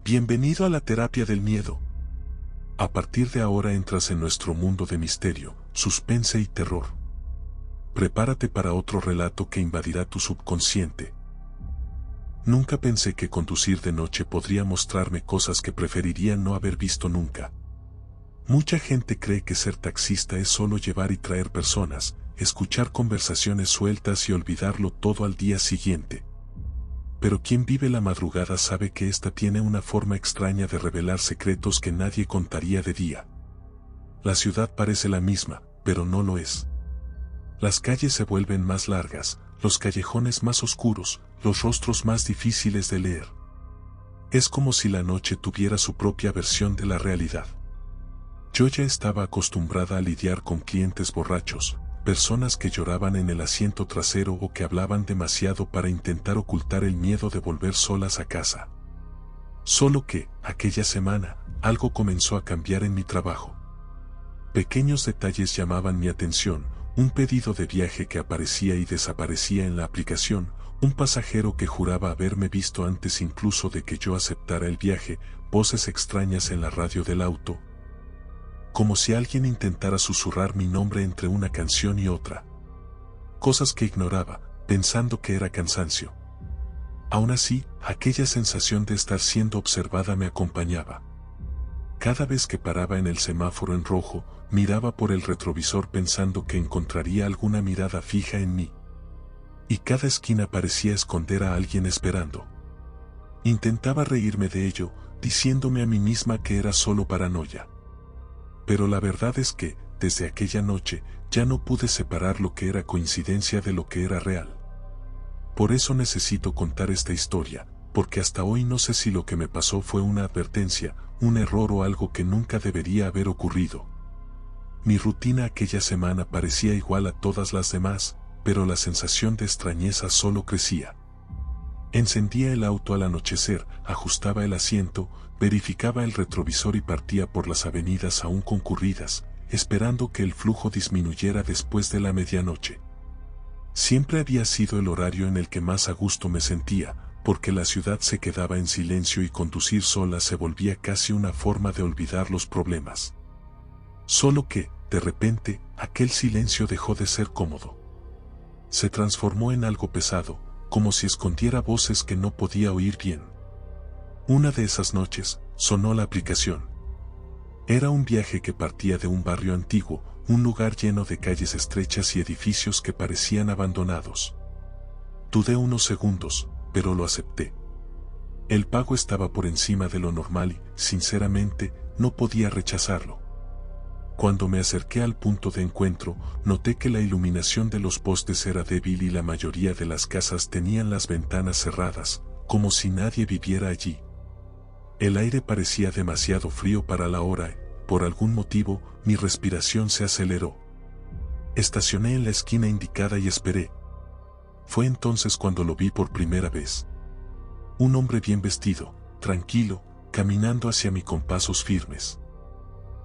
Bienvenido a la terapia del miedo. A partir de ahora entras en nuestro mundo de misterio, suspense y terror. Prepárate para otro relato que invadirá tu subconsciente. Nunca pensé que conducir de noche podría mostrarme cosas que preferiría no haber visto nunca. Mucha gente cree que ser taxista es solo llevar y traer personas, escuchar conversaciones sueltas y olvidarlo todo al día siguiente. Pero quien vive la madrugada sabe que esta tiene una forma extraña de revelar secretos que nadie contaría de día. La ciudad parece la misma, pero no lo es. Las calles se vuelven más largas, los callejones más oscuros, los rostros más difíciles de leer. Es como si la noche tuviera su propia versión de la realidad. Yo ya estaba acostumbrada a lidiar con clientes borrachos, personas que lloraban en el asiento trasero o que hablaban demasiado para intentar ocultar el miedo de volver solas a casa. Solo que, aquella semana, algo comenzó a cambiar en mi trabajo. Pequeños detalles llamaban mi atención, un pedido de viaje que aparecía y desaparecía en la aplicación, un pasajero que juraba haberme visto antes incluso de que yo aceptara el viaje, voces extrañas en la radio del auto, como si alguien intentara susurrar mi nombre entre una canción y otra. Cosas que ignoraba, pensando que era cansancio. Aún así, aquella sensación de estar siendo observada me acompañaba. Cada vez que paraba en el semáforo en rojo, miraba por el retrovisor pensando que encontraría alguna mirada fija en mí. Y cada esquina parecía esconder a alguien esperando. Intentaba reírme de ello, diciéndome a mí misma que era solo paranoia. Pero la verdad es que, desde aquella noche, ya no pude separar lo que era coincidencia de lo que era real. Por eso necesito contar esta historia, porque hasta hoy no sé si lo que me pasó fue una advertencia, un error o algo que nunca debería haber ocurrido. Mi rutina aquella semana parecía igual a todas las demás, pero la sensación de extrañeza solo crecía. Encendía el auto al anochecer, ajustaba el asiento, verificaba el retrovisor y partía por las avenidas aún concurridas, esperando que el flujo disminuyera después de la medianoche. Siempre había sido el horario en el que más a gusto me sentía, porque la ciudad se quedaba en silencio y conducir sola se volvía casi una forma de olvidar los problemas. Solo que, de repente, aquel silencio dejó de ser cómodo. Se transformó en algo pesado, como si escondiera voces que no podía oír bien. Una de esas noches, sonó la aplicación. Era un viaje que partía de un barrio antiguo, un lugar lleno de calles estrechas y edificios que parecían abandonados. Dudé unos segundos, pero lo acepté. El pago estaba por encima de lo normal y, sinceramente, no podía rechazarlo. Cuando me acerqué al punto de encuentro, noté que la iluminación de los postes era débil y la mayoría de las casas tenían las ventanas cerradas, como si nadie viviera allí. El aire parecía demasiado frío para la hora y, por algún motivo, mi respiración se aceleró. Estacioné en la esquina indicada y esperé. Fue entonces cuando lo vi por primera vez. Un hombre bien vestido, tranquilo, caminando hacia mí con pasos firmes.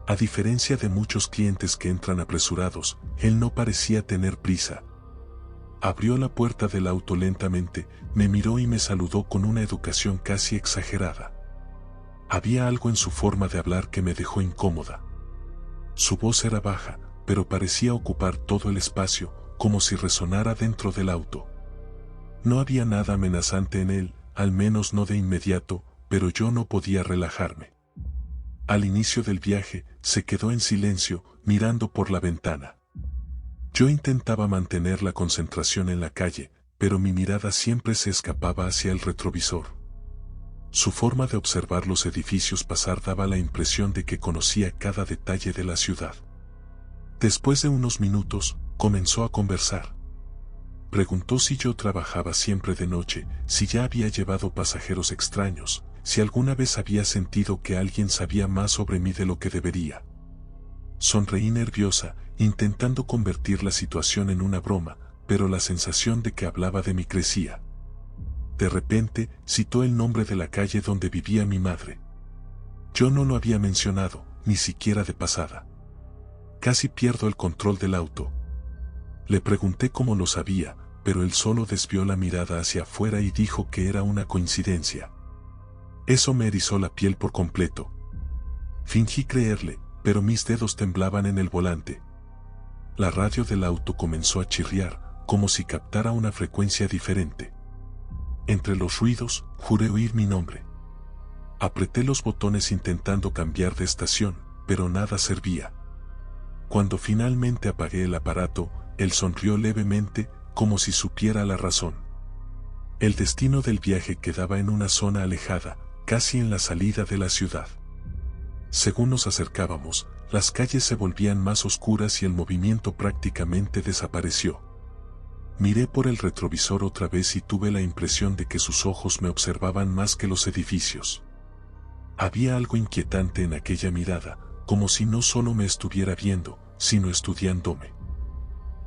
A diferencia de muchos clientes que entran apresurados, él no parecía tener prisa. Abrió la puerta del auto lentamente, me miró y me saludó con una educación casi exagerada. Había algo en su forma de hablar que me dejó incómoda. Su voz era baja, pero parecía ocupar todo el espacio, como si resonara dentro del auto. No había nada amenazante en él, al menos no de inmediato, pero yo no podía relajarme. Al inicio del viaje, se quedó en silencio, mirando por la ventana. Yo intentaba mantener la concentración en la calle, pero mi mirada siempre se escapaba hacia el retrovisor. Su forma de observar los edificios pasar daba la impresión de que conocía cada detalle de la ciudad. Después de unos minutos, comenzó a conversar. Preguntó si yo trabajaba siempre de noche, si ya había llevado pasajeros extraños, si alguna vez había sentido que alguien sabía más sobre mí de lo que debería. Sonreí nerviosa, intentando convertir la situación en una broma, pero la sensación de que hablaba de mí crecía. De repente, citó el nombre de la calle donde vivía mi madre. Yo no lo había mencionado, ni siquiera de pasada. Casi pierdo el control del auto. Le pregunté cómo lo sabía, pero él solo desvió la mirada hacia afuera y dijo que era una coincidencia. Eso me erizó la piel por completo. Fingí creerle, pero mis dedos temblaban en el volante. La radio del auto comenzó a chirriar, como si captara una frecuencia diferente. Entre los ruidos, juré oír mi nombre. Apreté los botones intentando cambiar de estación, pero nada servía. Cuando finalmente apagué el aparato, él sonrió levemente, como si supiera la razón. El destino del viaje quedaba en una zona alejada, casi en la salida de la ciudad. Según nos acercábamos, las calles se volvían más oscuras y el movimiento prácticamente desapareció. Miré por el retrovisor otra vez y tuve la impresión de que sus ojos me observaban más que los edificios. Había algo inquietante en aquella mirada, como si no solo me estuviera viendo, sino estudiándome.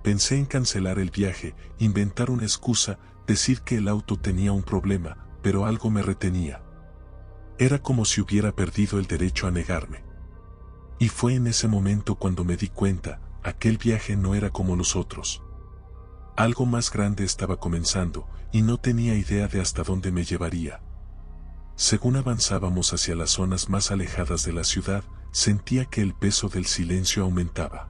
Pensé en cancelar el viaje, inventar una excusa, decir que el auto tenía un problema, pero algo me retenía. Era como si hubiera perdido el derecho a negarme. Y fue en ese momento cuando me di cuenta, aquel viaje no era como los otros. Algo más grande estaba comenzando, y no tenía idea de hasta dónde me llevaría. Según avanzábamos hacia las zonas más alejadas de la ciudad, sentía que el peso del silencio aumentaba.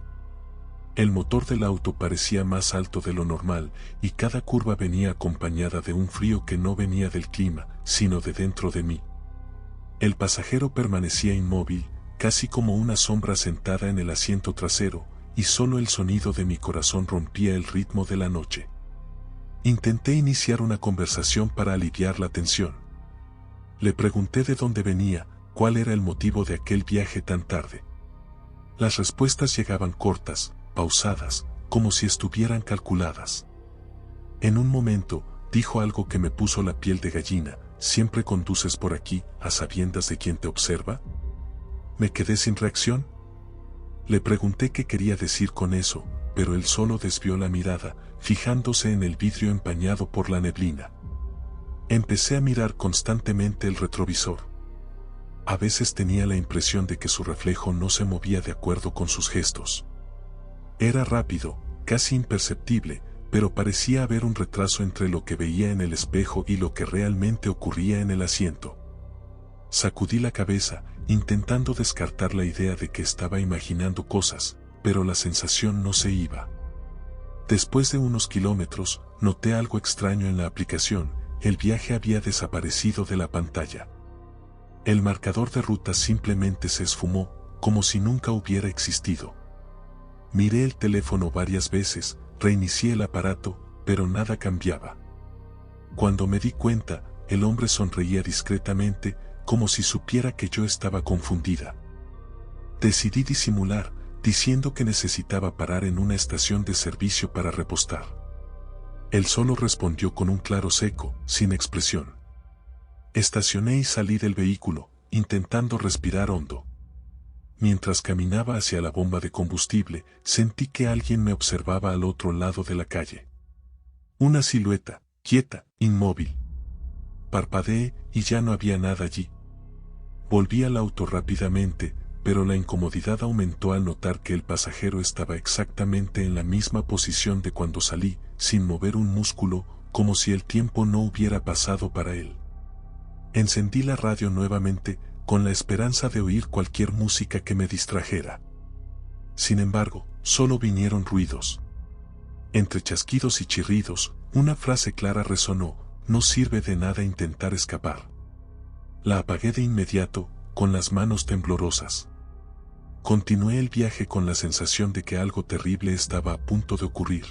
El motor del auto parecía más alto de lo normal, y cada curva venía acompañada de un frío que no venía del clima, sino de dentro de mí. El pasajero permanecía inmóvil, casi como una sombra sentada en el asiento trasero, y solo el sonido de mi corazón rompía el ritmo de la noche. Intenté iniciar una conversación para aliviar la tensión. Le pregunté de dónde venía, cuál era el motivo de aquel viaje tan tarde. Las respuestas llegaban cortas, pausadas, como si estuvieran calculadas. En un momento, dijo algo que me puso la piel de gallina: ¿siempre conduces por aquí, a sabiendas de quién te observa? Me quedé sin reacción. Le pregunté qué quería decir con eso, pero él solo desvió la mirada, fijándose en el vidrio empañado por la neblina. Empecé a mirar constantemente el retrovisor. A veces tenía la impresión de que su reflejo no se movía de acuerdo con sus gestos. Era rápido, casi imperceptible, pero parecía haber un retraso entre lo que veía en el espejo y lo que realmente ocurría en el asiento. Sacudí la cabeza, intentando descartar la idea de que estaba imaginando cosas, pero la sensación no se iba. Después de unos kilómetros, noté algo extraño en la aplicación: el viaje había desaparecido de la pantalla. El marcador de ruta simplemente se esfumó, como si nunca hubiera existido. Miré el teléfono varias veces, reinicié el aparato, pero nada cambiaba. Cuando me di cuenta, el hombre sonreía discretamente, como si supiera que yo estaba confundida. Decidí disimular, diciendo que necesitaba parar en una estación de servicio para repostar. Él solo respondió con un claro seco, sin expresión. Estacioné y salí del vehículo, intentando respirar hondo. Mientras caminaba hacia la bomba de combustible, sentí que alguien me observaba al otro lado de la calle. Una silueta, quieta, inmóvil. Parpadeé y ya no había nada allí. Volví al auto rápidamente, pero la incomodidad aumentó al notar que el pasajero estaba exactamente en la misma posición de cuando salí, sin mover un músculo, como si el tiempo no hubiera pasado para él. Encendí la radio nuevamente, con la esperanza de oír cualquier música que me distrajera. Sin embargo, solo vinieron ruidos. Entre chasquidos y chirridos, una frase clara resonó: no sirve de nada intentar escapar. La apagué de inmediato, con las manos temblorosas. Continué el viaje con la sensación de que algo terrible estaba a punto de ocurrir.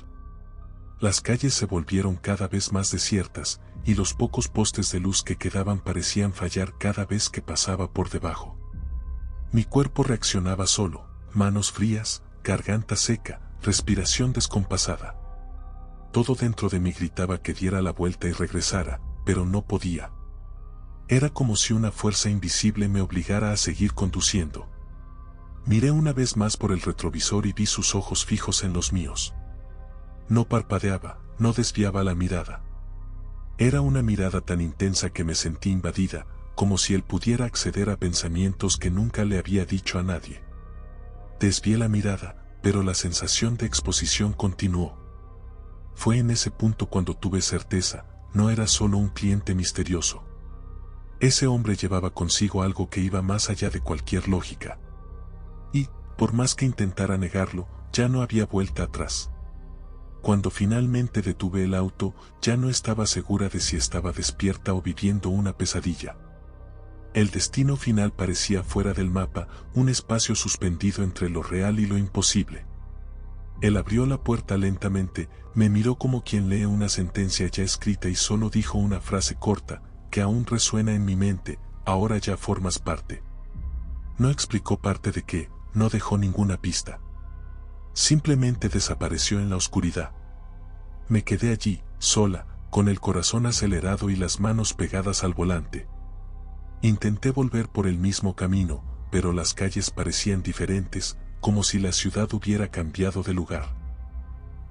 Las calles se volvieron cada vez más desiertas, y los pocos postes de luz que quedaban parecían fallar cada vez que pasaba por debajo. Mi cuerpo reaccionaba solo: manos frías, garganta seca, respiración descompasada. Todo dentro de mí gritaba que diera la vuelta y regresara, pero no podía. Era como si una fuerza invisible me obligara a seguir conduciendo. Miré una vez más por el retrovisor y vi sus ojos fijos en los míos. No parpadeaba, no desviaba la mirada. Era una mirada tan intensa que me sentí invadida, como si él pudiera acceder a pensamientos que nunca le había dicho a nadie. Desvié la mirada, pero la sensación de exposición continuó. Fue en ese punto cuando tuve certeza: no era solo un cliente misterioso. Ese hombre llevaba consigo algo que iba más allá de cualquier lógica. Y, por más que intentara negarlo, ya no había vuelta atrás. Cuando finalmente detuve el auto, ya no estaba segura de si estaba despierta o viviendo una pesadilla. El destino final parecía fuera del mapa, un espacio suspendido entre lo real y lo imposible. Él abrió la puerta lentamente, me miró como quien lee una sentencia ya escrita y solo dijo una frase corta, que aún resuena en mi mente: ahora ya formas parte. No explicó parte de qué, no dejó ninguna pista. Simplemente desapareció en la oscuridad. Me quedé allí, sola, con el corazón acelerado y las manos pegadas al volante. Intenté volver por el mismo camino, pero las calles parecían diferentes, como si la ciudad hubiera cambiado de lugar.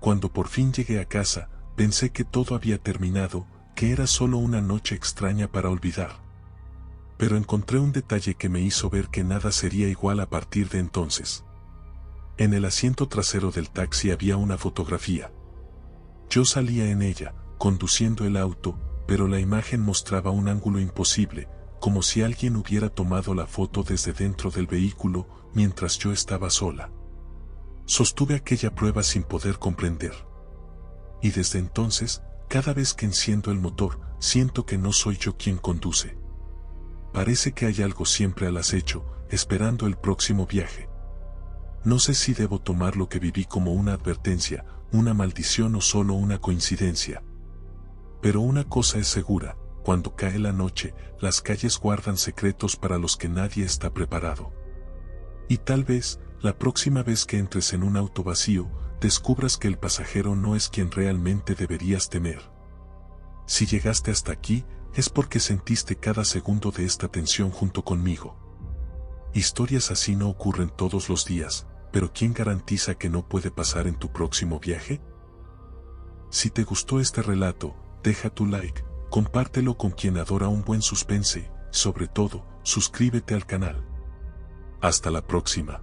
Cuando por fin llegué a casa, pensé que todo había terminado, que era solo una noche extraña para olvidar. Pero encontré un detalle que me hizo ver que nada sería igual a partir de entonces. En el asiento trasero del taxi había una fotografía. Yo salía en ella, conduciendo el auto, pero la imagen mostraba un ángulo imposible, como si alguien hubiera tomado la foto desde dentro del vehículo, mientras yo estaba sola. Sostuve aquella prueba sin poder comprender. Y desde entonces, cada vez que enciendo el motor, siento que no soy yo quien conduce. Parece que hay algo siempre al acecho, esperando el próximo viaje. No sé si debo tomar lo que viví como una advertencia, una maldición o solo una coincidencia. Pero una cosa es segura: cuando cae la noche, las calles guardan secretos para los que nadie está preparado. Y tal vez, la próxima vez que entres en un auto vacío, descubras que el pasajero no es quien realmente deberías temer. Si llegaste hasta aquí, es porque sentiste cada segundo de esta tensión junto conmigo. Historias así no ocurren todos los días, pero ¿quién garantiza que no puede pasar en tu próximo viaje? Si te gustó este relato, deja tu like, compártelo con quien adora un buen suspense, sobre todo, suscríbete al canal. Hasta la próxima.